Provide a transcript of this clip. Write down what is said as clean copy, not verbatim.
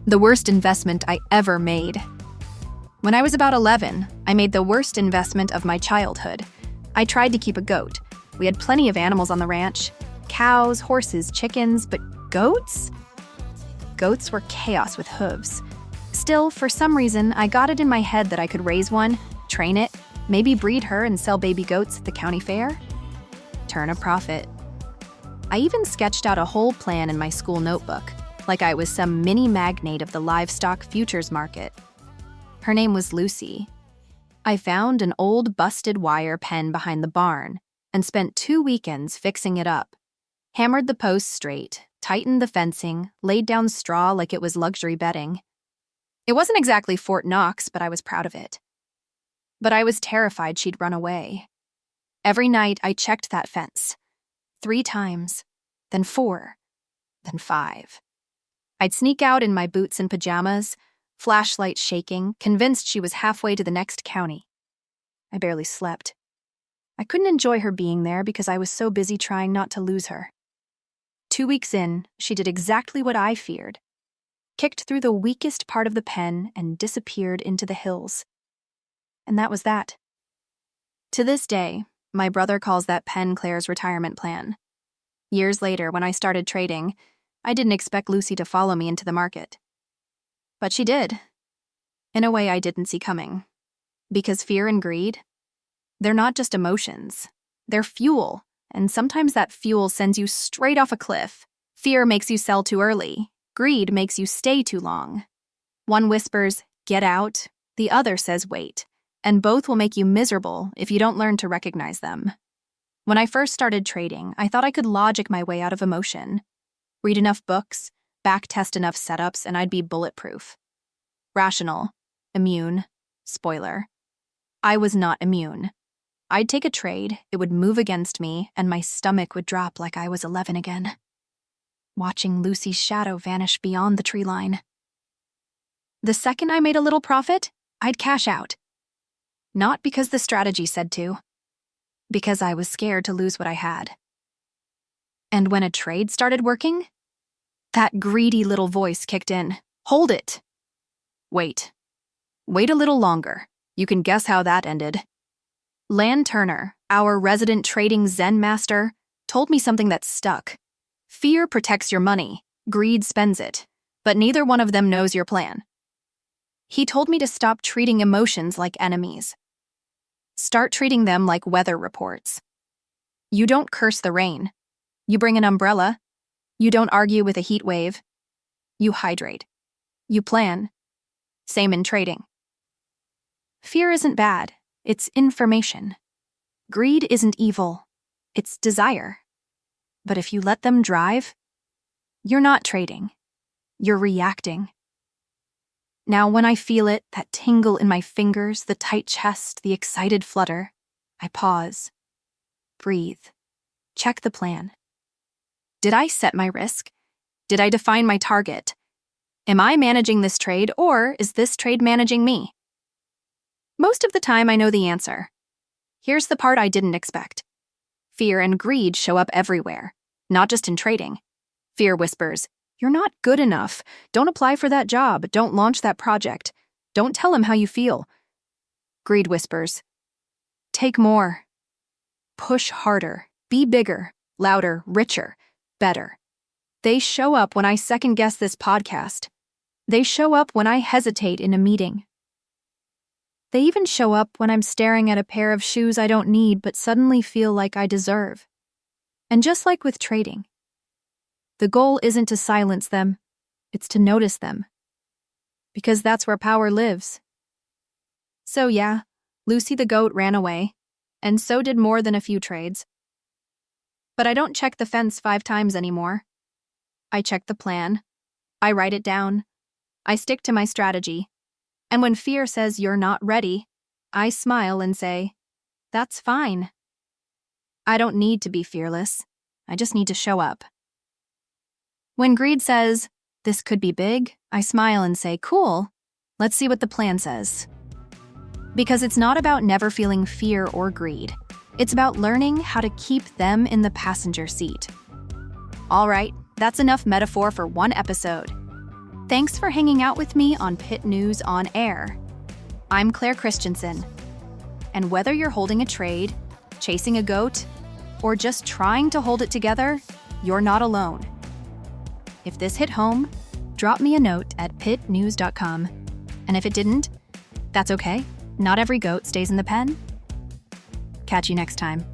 The worst investment I ever made. When I was about 11, I made the worst investment of my childhood. I tried to keep a goat. We had plenty of animals on the ranch. Cows, horses, chickens, but goats? Goats were chaos with hooves. Still, for some reason, I got it in my head that I could raise one, train it, maybe breed her and sell baby goats at the county fair. Turn a profit. I even sketched out a whole plan in my school notebook, like I was some mini magnate of the livestock futures market. Her name was Lucy. I found an old busted wire pen behind the barn and spent 2 weekends fixing it up. Hammered the posts straight, tightened the fencing, laid down straw like it was luxury bedding. It wasn't exactly Fort Knox, but I was proud of it. But I was terrified she'd run away. Every night I checked that fence. 3 times, then 4, then 5. I'd sneak out in my boots and pajamas, flashlight shaking, convinced she was halfway to the next county. I barely slept. I couldn't enjoy her being there because I was so busy trying not to lose her. 2 weeks in, she did exactly what I feared. Kicked through the weakest part of the pen and disappeared into the hills. And that was that. To this day, my brother calls that pen Claire's retirement plan. Years later, when I started trading, I didn't expect Lucy to follow me into the market. But she did. In a way I didn't see coming. Because fear and greed, they're not just emotions. They're fuel, and sometimes that fuel sends you straight off a cliff. Fear makes you sell too early. Greed makes you stay too long. One whispers, "Get out," the other says, "Wait," and both will make you miserable if you don't learn to recognize them. When I first started trading, I thought I could logic my way out of emotion. Read enough books, backtest enough setups, and I'd be bulletproof. Rational, immune, spoiler. I was not immune. I'd take a trade, it would move against me, and my stomach would drop like I was 11 again. Watching Lucy's shadow vanish beyond the tree line. The second I made a little profit, I'd cash out. Not because the strategy said to, because I was scared to lose what I had. And when a trade started working, that greedy little voice kicked in. Hold it. Wait. Wait a little longer. You can guess how that ended. Lan Turner, our resident trading Zen master, told me something that stuck. Fear protects your money, greed spends it, but neither one of them knows your plan. He told me to stop treating emotions like enemies. Start treating them like weather reports. You don't curse the rain. You bring an umbrella. You don't argue with a heat wave. You hydrate. You plan. Same in trading. Fear isn't bad. It's information. Greed isn't evil. It's desire. But if you let them drive, you're not trading. You're reacting. Now, when I feel it, that tingle in my fingers, the tight chest, the excited flutter, I pause. Breathe. Check the plan. Did I set my risk? Did I define my target? Am I managing this trade, or is this trade managing me? Most of the time, I know the answer. Here's the part I didn't expect. Fear and greed show up everywhere, not just in trading. Fear whispers, "You're not good enough. Don't apply for that job. Don't launch that project. Don't tell him how you feel." Greed whispers, "Take more. Push harder. Be bigger, louder, richer, better." They show up when I second-guess this podcast. They show up when I hesitate in a meeting. They even show up when I'm staring at a pair of shoes I don't need but suddenly feel like I deserve. And just like with trading, the goal isn't to silence them, it's to notice them. Because that's where power lives. So yeah, Lucy the goat ran away, and so did more than a few trades. But I don't check the fence 5 times anymore. I check the plan. I write it down. I stick to my strategy. And when fear says you're not ready, I smile and say, that's fine. I don't need to be fearless. I just need to show up. When greed says, this could be big, I smile and say, cool, let's see what the plan says. Because it's not about never feeling fear or greed. It's about learning how to keep them in the passenger seat. All right, that's enough metaphor for one episode. Thanks for hanging out with me on Pit News on Air. I'm Claire Christensen. And whether you're holding a trade, chasing a goat, or just trying to hold it together, you're not alone. If this hit home, drop me a note at pitnews.com. And if it didn't, that's okay. Not every goat stays in the pen. Catch you next time.